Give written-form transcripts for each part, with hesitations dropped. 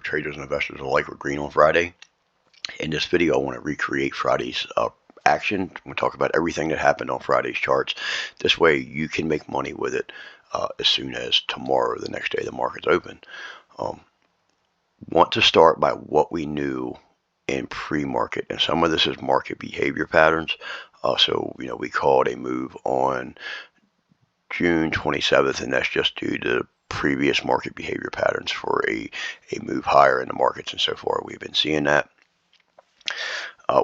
traders and investors alike were green on Friday. In this video, I want to recreate Friday's action. We'll talk about everything that happened on Friday's charts. This way you can make money with it as soon as tomorrow, the next day the market's open. Want to start by what we knew in pre-market, and some of this is market behavior patterns. So we called a move on June 27th, and that's just due to previous market behavior patterns for a move higher in the markets, and so far we've been seeing that.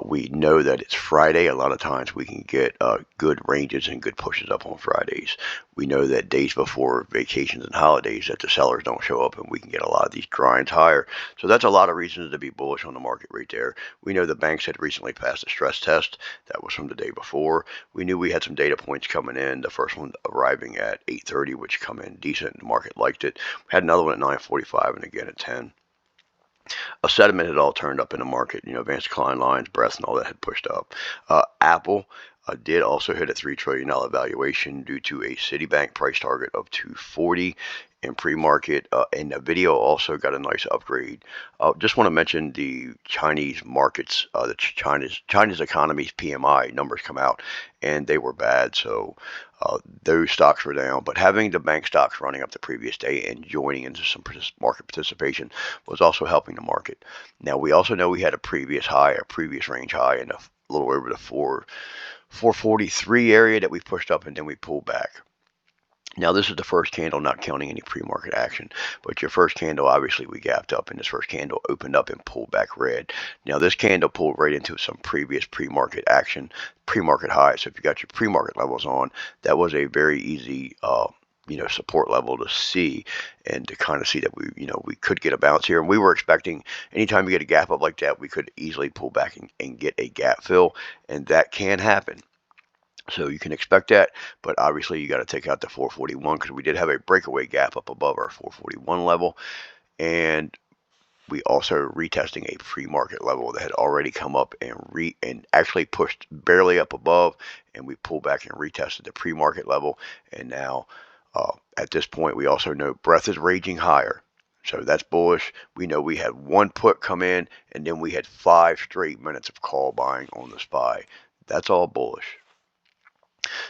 We know that it's Friday. A lot of times we can get good ranges and good pushes up on Fridays. We know that days before vacations and holidays that the sellers don't show up, and we can get a lot of these grinds higher. So that's a lot of reasons to be bullish on the market right there. We know the banks had recently passed a stress test. That was from the day before. We knew we had some data points coming in. The first one arriving at 8:30, which come in decent. The market liked it. We had another one at 9:45 and again at 10. A sentiment had all turned up in the market. Advanced decline lines, breadth, and all that had pushed up. Apple did also hit a $3 trillion valuation due to a Citibank price target of 240 in pre-market, and the video also got a nice upgrade. Just want to mention the Chinese markets, the China's economy's PMI numbers come out, and they were bad, so those stocks were down. But having the bank stocks running up the previous day and joining into some market participation was also helping the market. Now we also know we had a previous range high in a little over the 443 area that we pushed up, and then we pulled back. Now this is the first candle, not counting any pre-market action, but your first candle, obviously we gapped up, and this first candle opened up and pulled back red. Now this candle pulled right into some previous pre-market action, pre-market high. So if you got your pre-market levels on, that was a very easy support level to see, and to kind of see that we could get a bounce here. And we were expecting anytime you get a gap up like that, we could easily pull back and get a gap fill, and that can happen. So you can expect that, but obviously you got to take out the 441, because we did have a breakaway gap up above our 441 level, and we also retesting a pre-market level that had already come up and actually pushed barely up above, and we pulled back and retested the pre-market level. And now at this point we also know breadth is raging higher, so that's bullish. We know we had one put come in, and then we had 5 straight minutes of call buying on the SPY. That's all bullish.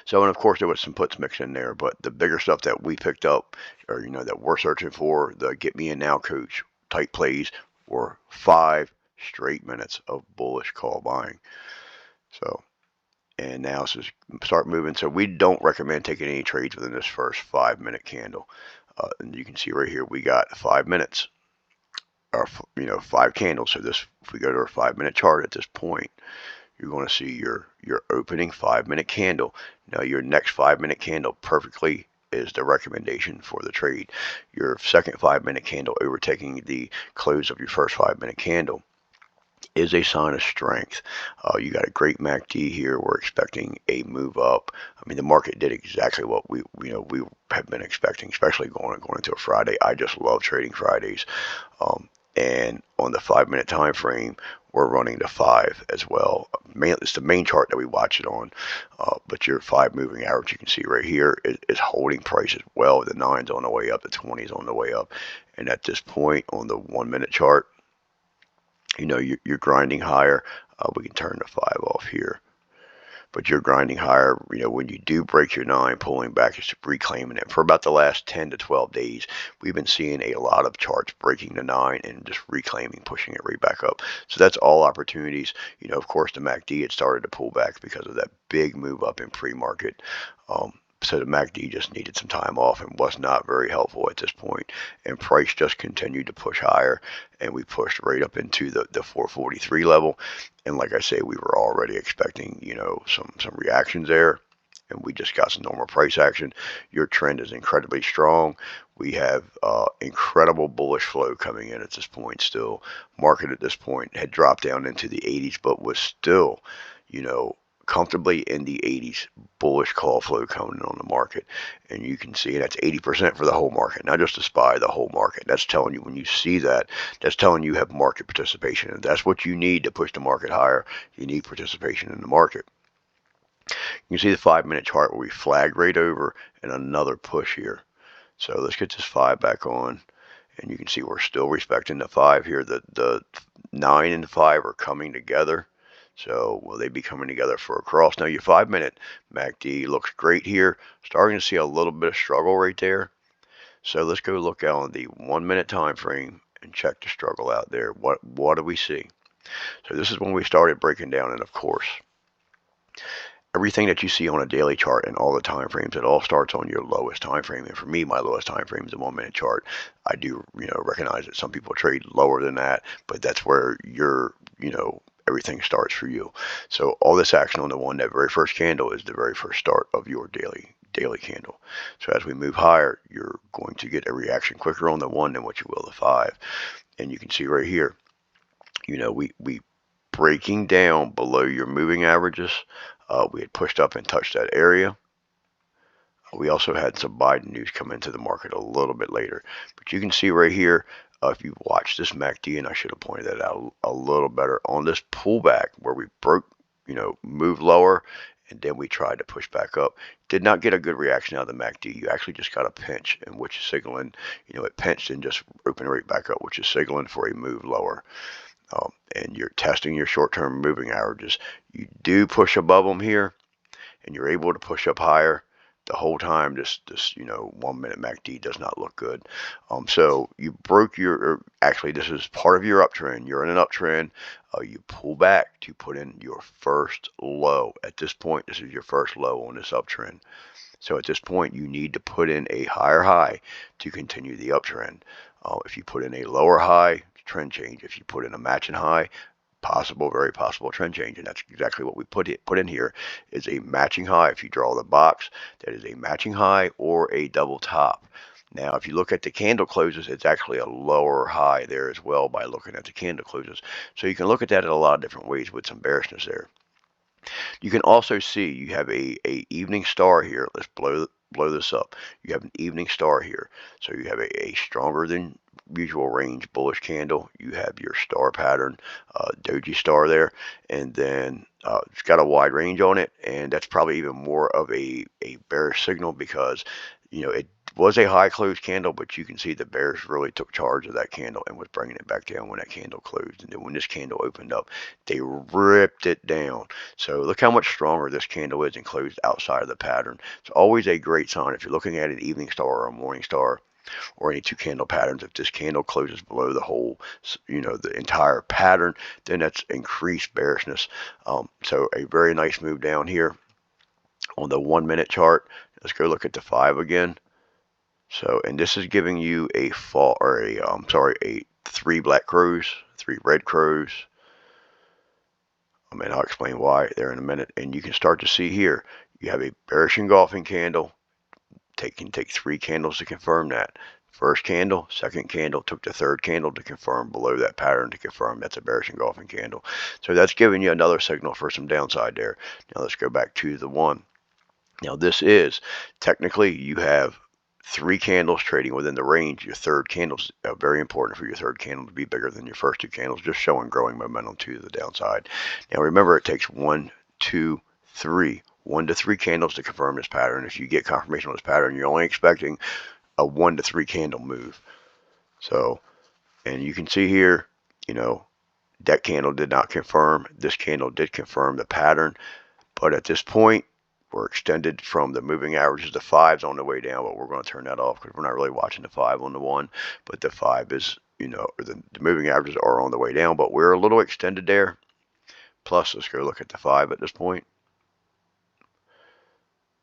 So, and of course there was some puts mixed in there, but the bigger stuff that we picked up, or that we're searching for, the get me in now coach type plays, were 5 straight minutes of bullish call buying. So, and now let's just start moving. So we don't recommend taking any trades within this first 5-minute candle. And you can see right here we got 5 minutes, or 5 candles. So this, if we go to our 5-minute chart at this point, you're going to see your opening 5-minute candle. Now your next 5-minute candle perfectly is the recommendation for the trade. Your second 5-minute candle overtaking the close of your first 5-minute candle is a sign of strength. You got a great MACD here. We're expecting a move up. I mean, the market did exactly what we have been expecting, especially going into a Friday. I just love trading Fridays. And on the 5-minute time frame, we're running the 5 as well. It's the main chart that we watch it on, but your 5 moving average, you can see right here, is holding price as well. The 9's on the way up, the 20's on the way up, and at this point on the 1-minute chart, you're grinding higher. We can turn the 5 off here. But you're grinding higher. When you do break your 9, pulling back, it's reclaiming it. For about the last 10 to 12 days, we've been seeing a lot of charts breaking the 9 and just reclaiming, pushing it right back up. So that's all opportunities. Of course, the MACD had started to pull back because of that big move up in pre-market. So the MACD just needed some time off and was not very helpful at this point. And price just continued to push higher, and we pushed right up into the 443 level. And like I say, we were already expecting, some reactions there, and we just got some normal price action. Your trend is incredibly strong. We have incredible bullish flow coming in at this point still. Market at this point had dropped down into the 80s, but was still, comfortably in the 80s, bullish call flow coming on the market. And you can see that's 80% for the whole market, not just the SPY, the whole market. That's telling you, when you see that, that's telling you have market participation, and that's what you need to push the market higher. You need participation in the market. You can see the 5-minute chart where we flagged right over and another push here. So let's get this 5 back on, And you can see we're still respecting the 5 here. The 9 and 5 are coming together. So will they be coming together for a cross? Now your 5-minute MACD looks great here. Starting to see a little bit of struggle right there. So let's go look out on the 1-minute time frame and check the struggle out there. What do we see? So this is when we started breaking down, and of course, everything that you see on a daily chart and all the time frames, it all starts on your lowest time frame. And for me, my lowest time frame is a 1-minute chart. I do, recognize that some people trade lower than that, but that's where everything starts for you. So all this action on that very first candle is the very first start of your daily candle. So as we move higher, you're going to get a reaction quicker on the 1 than what you will the 5. And you can see right here, we breaking down below your moving averages. We had pushed up and touched that area. We also had some Biden news come into the market a little bit later. But you can see right here, if you watch this MACD, and I should have pointed that out a little better, on this pullback where we broke, moved lower, and then we tried to push back up. Did not get a good reaction out of the MACD. You actually just got a pinch, and which is signaling, it pinched and just opened right back up, which is signaling for a move lower. And you're testing your short-term moving averages. You do push above them here, and you're able to push up higher. The whole time, this 1-minute MACD does not look good. So you broke actually this is part of your uptrend. You're in an uptrend. You pull back to put in your first low. At this point, this is your first low on this uptrend. So at this point, you need to put in a higher high to continue the uptrend. If you put in a lower high, trend change. If you put in a matching high, very possible trend change, and that's exactly what we put in here is a matching high. If you draw the box, that is a matching high or a double top. Now, if you look at the candle closes, it's actually a lower high there as well by looking at the candle closes. So you can look at that in a lot of different ways with some bearishness there. You can also see you have a evening star here. Let's blow this up. You have an evening star here. So you have a stronger than usual range bullish candle. You have your star pattern, doji star there, and then it's got a wide range on it, and that's probably even more of a bearish signal because it was a high close candle, but you can see the bears really took charge of that candle and was bringing it back down when that candle closed. And then when this candle opened up, they ripped it down. So look how much stronger this candle is and closed outside of the pattern. It's always a great sign if you're looking at an evening star or a morning star or any 2 candle patterns. If this candle closes below the whole, the entire pattern, then that's increased bearishness. So a very nice move down here on the 1-minute chart. Let's go look at the 5 again. So, and this is giving you a 3 black crows, 3 red crows. And I'll explain why there in a minute. And you can start to see here, you have a bearish engulfing candle. Can take 3 candles to confirm that. First candle, second candle, took the third candle to confirm below that pattern to confirm that's a bearish engulfing candle. So that's giving you another signal for some downside there. Now let's go back to the 1. Now this is, technically you have 3 candles trading within the range. Your third candle is very important for your third candle to be bigger than your first 2 candles, just showing growing momentum to the downside. Now remember, it takes 1, 2, 3. 1 to 3 candles to confirm this pattern. If you get confirmation on this pattern, you're only expecting a 1 to 3 candle move. So, and you can see here, that candle did not confirm. This candle did confirm the pattern, but at this point, we're extended from the moving averages. The 5's on the way down, but we're going to turn that off because we're not really watching the 5 on the 1. But the 5 is, the moving averages are on the way down, but we're a little extended there. Plus, let's go look at the 5 at this point.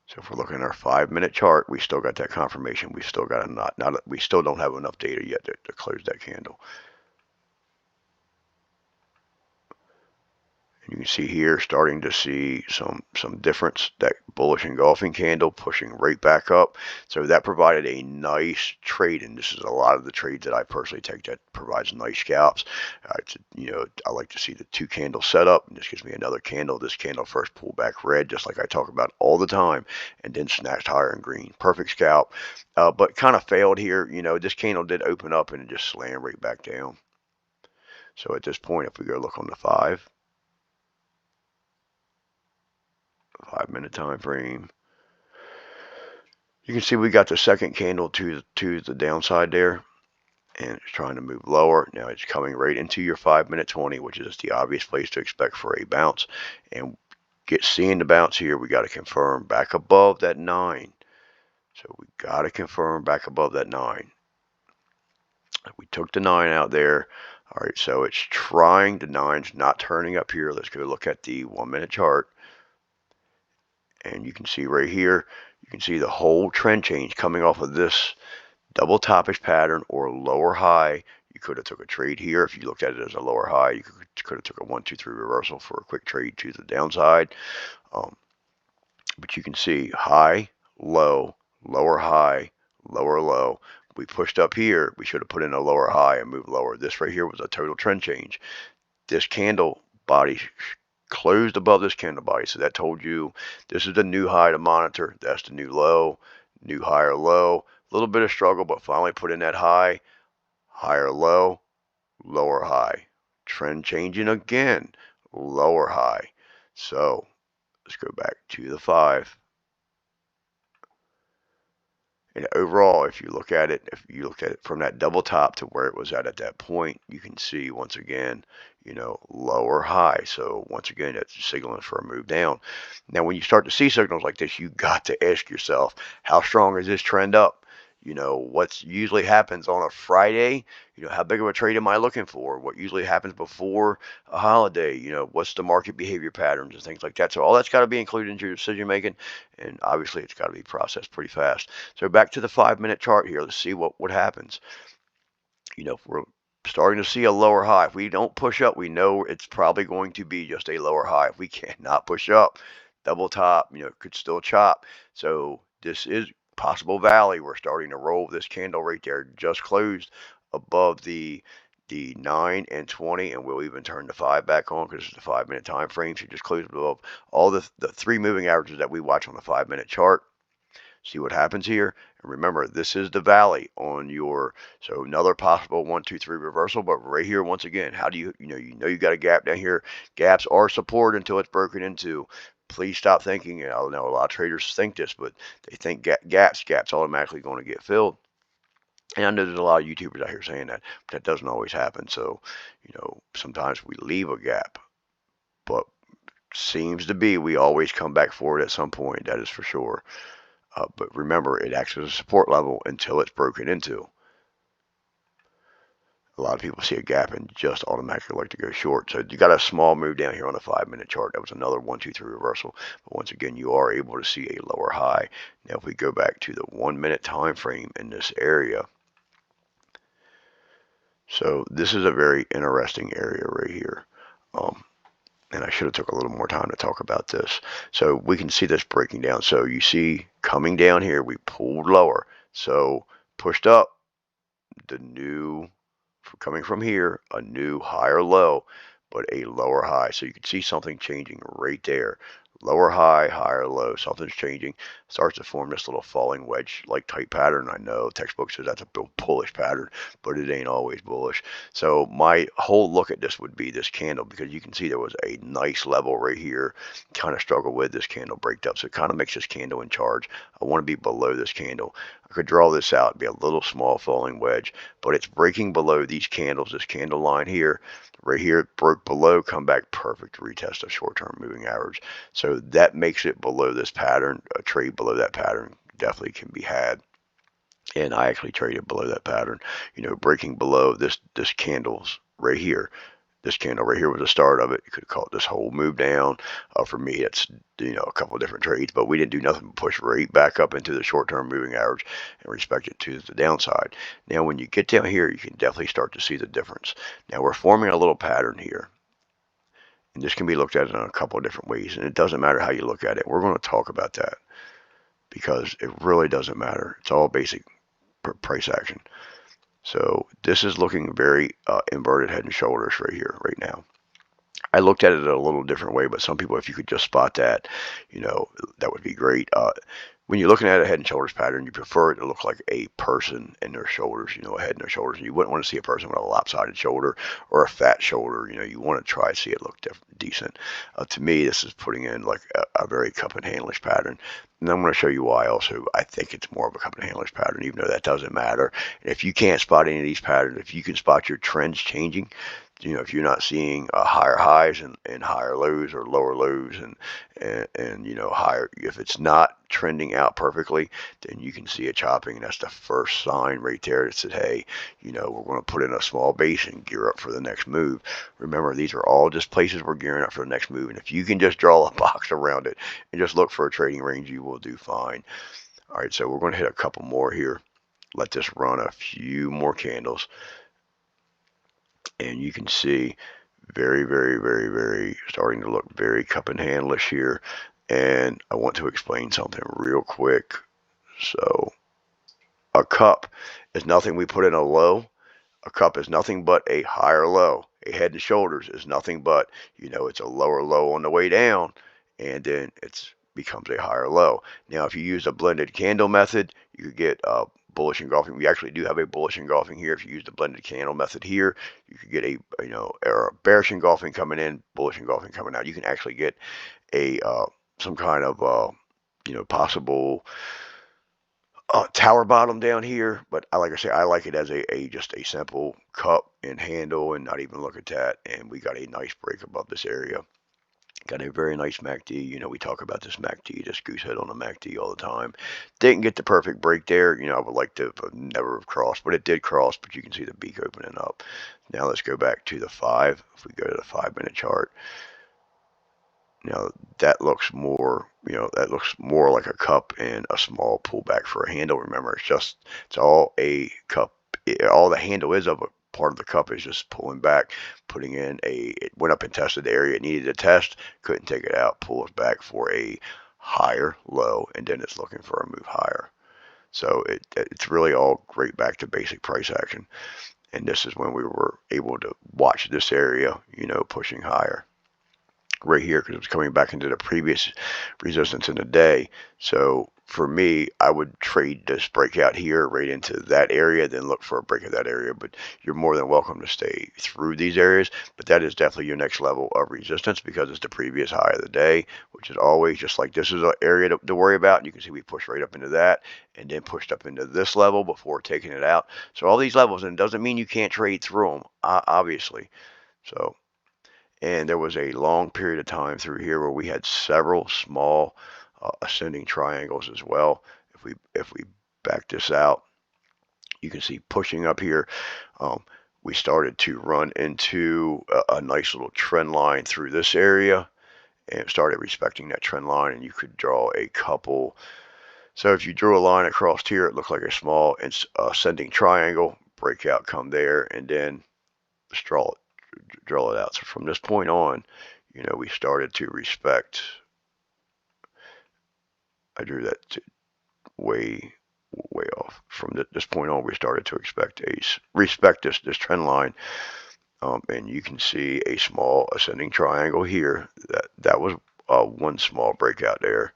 So if we're looking at our 5-minute chart, we still got that confirmation. We still got we still don't have enough data yet to close that candle. You can see here, starting to see some difference, that bullish engulfing candle pushing right back up. So that provided a nice trade, and this is a lot of the trades that I personally take that provides nice scalps. I like to see the 2 candle setup, and this gives me another candle. This candle first pulled back red, just like I talk about all the time, and then snatched higher in green. Perfect scalp, but kind of failed here. This candle did open up and it just slammed right back down. So at this point, if we go look on the 5-minute time frame, you can see we got the second candle to the downside there, and it's trying to move lower. Now it's coming right into your 5-minute 20, which is the obvious place to expect for a bounce. And seeing the bounce here, we got to confirm back above that 9. So we got to confirm back above that 9. We took the 9 out there. All right, so it's trying, the 9's not turning up here. Let's go look at the 1-minute chart. And you can see right here, you can see the whole trend change coming off of this double toppish pattern or lower high. You could have took a trade here if you looked at it as a lower high. You could have took a 1, 2, 3 reversal for a quick trade to the downside. But you can see high, low, lower high, lower low. We pushed up here. We should have put in a lower high and moved lower. This right here was a total trend change. This candle body closed above this candle body, so that told you this is the new high to monitor. That's the new low, new higher low. A little bit of struggle, but finally put in that high, higher low, lower high. Trend changing again, lower high. So let's go back to the 5. And overall, if you looked at it from that double top to where it was at that point, you can see once again, lower high. So once again, that's signaling for a move down. Now, when you start to see signals like this, you got to ask yourself, how strong is this trend up? What usually happens on a Friday, how big of a trade am I looking for? What usually happens before a holiday, what's the market behavior patterns and things like that. So all that's got to be included in your decision making, and obviously it's got to be processed pretty fast. So back to the 5-minute chart here. Let's see what happens. If we're starting to see a lower high, if we don't push up, we know it's probably going to be just a lower high. If we cannot push up, double top, it could still chop. So this is possible valley. We're starting to roll. This candle right there just closed above the 9 and 20, and we'll even turn the 5 back on because it's the 5-minute time frame. So just closed above all the 3 moving averages that we watch on the 5-minute chart. See what happens here. And remember, this is the valley on your, so another possible 1, 2, 3 reversal. But right here, once again, how do you got a gap down here. Gaps are support until it's broken into. Please stop thinking. I know a lot of traders think this, but they think gaps automatically going to get filled. And I know there's a lot of YouTubers out here saying that, but that doesn't always happen. So, sometimes we leave a gap, but seems to be we always come back for it at some point. That is for sure. But remember, it acts as a support level until it's broken into. A lot of people see a gap and just automatically like to go short. So you got a small move down here on the 5-minute chart. That was another 1, 2, 3 reversal. But once again, you are able to see a lower high. Now, if we go back to the 1-minute time frame in this area, so this is a very interesting area right here. And I should have took a little more time to talk about this. So we can see this breaking down. So you see coming down here, we pulled lower. So pushed up, coming from here, a new higher low, but a lower high. So you can see something changing right there. Lower high, higher low, something's changing. Starts to form this little falling wedge like type pattern. I know textbook says that's a bullish pattern, but it ain't always bullish. So my whole look at this would be this candle, because you can see there was a nice level right here. Kind of struggle with this candle break up. So it kind of makes this candle in charge. I want to be below this candle. I could draw this out, be a little small falling wedge, but it's breaking below these candles, this candle line here. Right here, it broke below, come back, perfect retest of short-term moving average. So that makes it below this pattern. A trade below that pattern definitely can be had. And I actually traded below that pattern, breaking below this candles right here. This candle right here was the start of it. You could call it this whole move down. For me, it's a couple of different trades, but we didn't do nothing but push right back up into the short-term moving average and respect it to the downside. Now, when you get down here, you can definitely start to see the difference. Now, we're forming a little pattern here, and this can be looked at in a couple of different ways, and it doesn't matter how you look at it. We're going to talk about that because it really doesn't matter. It's all basic price action. So this is looking very inverted head and shoulders right here, right now. I looked at it a little different way, but some people, if you could just spot that, that would be great. When you're looking at a head and shoulders pattern, you prefer it to look like a person and their shoulders, a head and their shoulders. And you wouldn't want to see a person with a lopsided shoulder or a fat shoulder. You want to try to see it look decent. To me, this is putting in like a very cup and handless pattern. And I'm going to show you why also I think it's more of a cup and handless pattern, even though that doesn't matter. And if you can't spot any of these patterns, if you can spot your trends changing, if you're not seeing higher highs and higher lows, or lower lows and higher, if it's not trending out perfectly, then you can see it chopping, and that's the first sign right there that says, hey, we're going to put in a small base and gear up for the next move. Remember, these are all just places we're gearing up for the next move, and if you can just draw a box around it and just look for a trading range, you will do fine. All right, so we're going to hit a couple more here. Let this run a few more candles. And you can see very, very, very, very starting to look very cup and handlish here. And I want to explain something real quick. So a cup is nothing we put in a low. A cup is nothing but a higher low. A head and shoulders is nothing but, it's a lower low on the way down, and then it becomes a higher low. Now, if you use a blended candle method, you could get bullish engulfing. We actually do have a bullish engulfing here. If you use the blended candle method here, you could get a bearish engulfing coming in, bullish engulfing coming out. You can actually get a some kind of possible tower bottom down here, but like I say, I like it as just a simple cup and handle, and not even look at that. And we got a nice break above this area. Got a very nice MACD. We talk about this MACD, this goose head on the MACD all the time. Didn't get the perfect break there. I would like to never have crossed, but it did cross. But you can see the beak opening up. Now let's go back to the 5. If we go to the 5-minute chart. Now that looks more, like a cup and a small pullback for a handle. Remember, it's all a cup. All the handle is of a part of the cup is just pulling back, putting in it went up and tested the area it needed to test, couldn't take it out, pulls back for a higher low, and then it's looking for a move higher. So it's really all great back to basic price action. And this is when we were able to watch this area, pushing higher. Right here, because it was coming back into the previous resistance in the day. So for me, I would trade this breakout here right into that area, then look for a break of that area. But you're more than welcome to stay through these areas. But that is definitely your next level of resistance, because it's the previous high of the day, which is always just like this is an area to worry about. And you can see we pushed right up into that and then pushed up into this level before taking it out. So all these levels, and it doesn't mean you can't trade through them, obviously. So. And there was a long period of time through here where we had several small ascending triangles as well. If we back this out, you can see pushing up here, we started to run into a nice little trend line through this area, and started respecting that trend line. And you could draw a couple. So if you drew a line across here, it looked like a small ascending triangle. Breakout come there, and then draw it out. So from this point on, we started to respect. I drew that way off. From this point on, we started to respect this trend line. And you can see a small ascending triangle here. That was one small breakout there.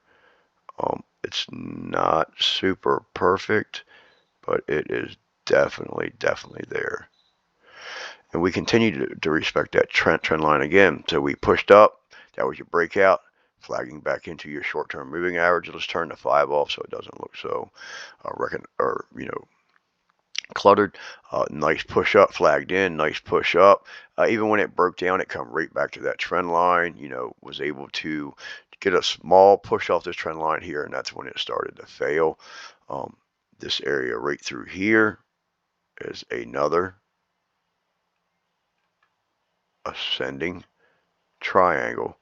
It's not super perfect, but it is definitely there. And we continue to respect that trend line again. So we pushed up. That was your breakout. Flagging back into your short-term moving average. Let's turn the 5 off so it doesn't look so cluttered. Nice push up, flagged in. Nice push up. Even when it broke down, it come right back to that trend line. Was able to get a small push off this trend line here, and that's when it started to fail. This area right through here is another ascending triangle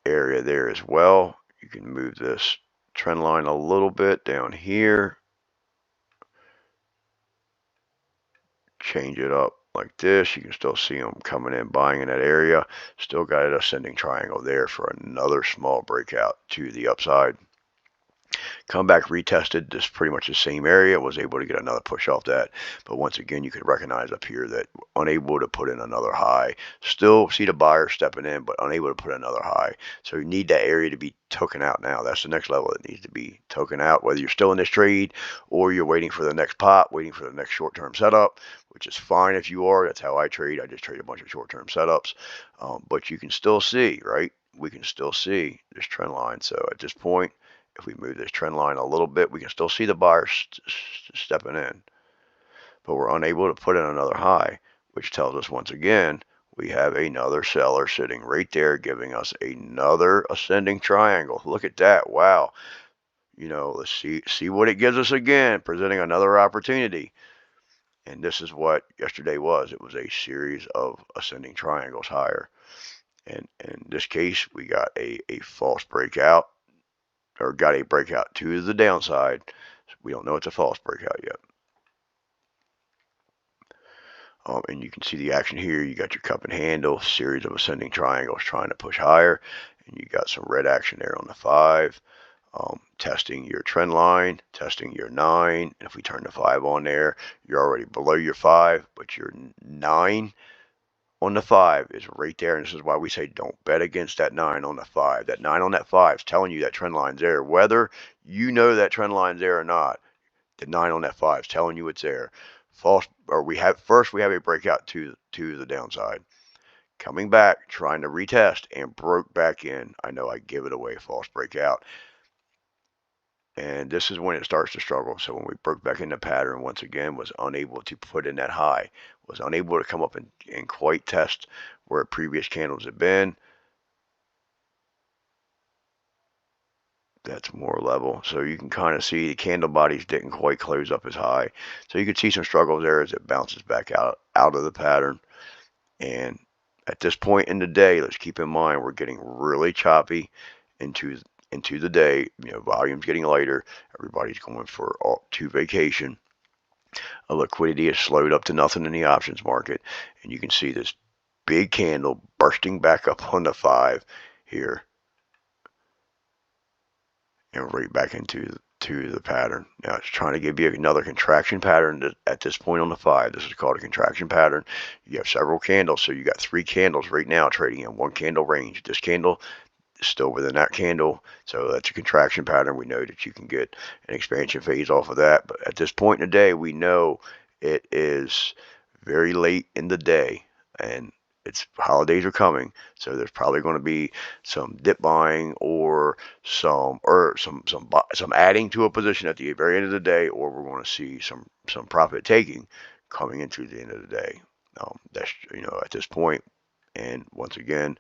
area there as well. You can move this trend line a little bit down here, change it up like this. You can still see them coming in, buying in that area. Still got an ascending triangle there for another small breakout to the upside. Come back, retested this pretty much the same area, was able to get another push off that. But once again, you could recognize up here that unable to put in another high. Still see the buyer stepping in, but unable to put another high. So you need that area to be taken out now. That's the next level that needs to be taken out, whether you're still in this trade or you're waiting for the next pop, waiting for the next short-term setup, which is fine if you are. That's how I trade. I just trade a bunch of short-term setups. But you can still see, right? we can still see this trend line. So at this point, if we move this trend line a little bit, we can still see the buyer stepping in, but we're unable to put in another high, which tells us once again we have another seller sitting right there giving us another ascending triangle. Look at that. Wow. Let's see what it gives us again, presenting another opportunity. And this is what yesterday was. It was a series of ascending triangles higher. And in this case, we got a false breakout, or got a breakout to the downside. We don't know it's a false breakout yet. And you can see the action here. You got your cup and handle, series of ascending triangles trying to push higher. And you got some red action there on the 5. Testing your trend line, testing your 9. And if we turn the 5 on there, you're already below your 5, but your 9 on the 5 is right there. And this is why we say don't bet against that 9 on the 5. That 9 on that 5 is telling you that trend line's there. Whether you know that trend line's there or not, the 9 on that 5 is telling you it's there. We have a breakout to the downside. Coming back, trying to retest, and broke back in. I know I give it away, false breakout. And this is when it starts to struggle. So when we broke back into pattern, once again, was unable to put in that high, was unable to come up and quite test where previous candles had been. That's more level. So you can kind of see the candle bodies didn't quite close up as high. So you can see some struggles there as it bounces back out of the pattern. And at this point in the day, let's keep in mind we're getting really choppy into the day. Volume's getting lighter. Everybody's going to vacation. Liquidity is slowed up to nothing in the options market, and you can see this big candle bursting back up on the 5 here, and right back into the pattern. Now it's trying to give you another contraction pattern at this point on the 5. This is called a contraction pattern. You have several candles, so you got 3 candles right now trading in 1 candle range. This candle is still within that candle, so that's a contraction pattern. We know that you can get an expansion phase off of that, but at this point in the day, we know it is very late in the day, and holidays are coming, so there's probably going to be some dip buying or some adding to a position at the very end of the day, or we're going to see some profit taking coming into the end of the day. That's at this point. And once again,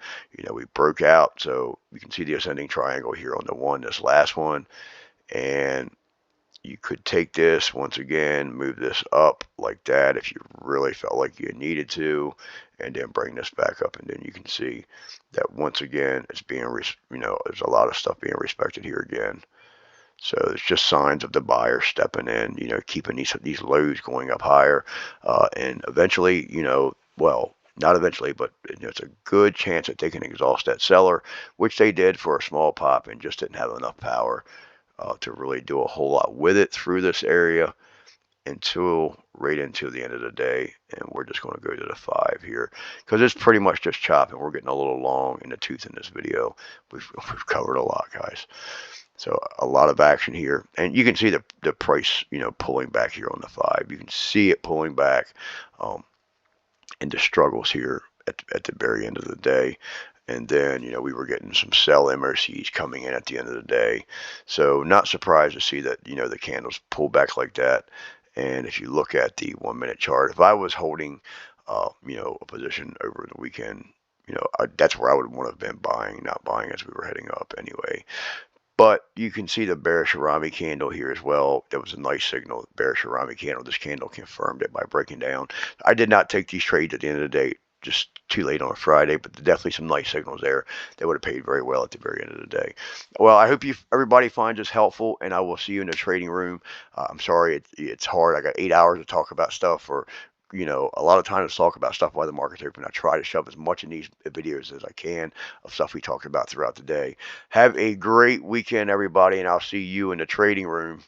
we broke out, so you can see the ascending triangle here on the 1, this last one, and you could take this once again, move this up like that if you really felt like you needed to, and then bring this back up, and then you can see that once again it's being there's a lot of stuff being respected here again. So it's just signs of the buyer stepping in, keeping these lows going up higher, and eventually, well, not eventually, but it's a good chance that they can exhaust that seller, which they did for a small pop and just didn't have enough power to really do a whole lot with it through this area right until the end of the day. And we're just going to go to the 5 here because it's pretty much just chopping. We're getting a little long in the tooth in this video. We've covered a lot, guys. So a lot of action here, and you can see the price, pulling back here on the 5. You can see it pulling back, and the struggles here at the very end of the day. And then, we were getting some sell MOCs coming in at the end of the day. So not surprised to see that, the candles pull back like that. And if you look at the 1-minute chart, if I was holding, a position over the weekend, that's where I would want to have been buying, not buying as we were heading up anyway. But you can see the bearish Harami candle here as well. That was a nice signal, bearish Harami candle. This candle confirmed it by breaking down. I did not take these trades at the end of the day. Just too late on a Friday, but definitely some nice signals there that would have paid very well at the very end of the day. Well, I hope everybody finds this helpful, and I will see you in the trading room. I'm sorry, it's hard. I got 8 hours to talk about stuff, or a lot of time to talk about stuff while the market's open. I try to shove as much in these videos as I can of stuff we talked about throughout the day. Have a great weekend, everybody, and I'll see you in the trading room.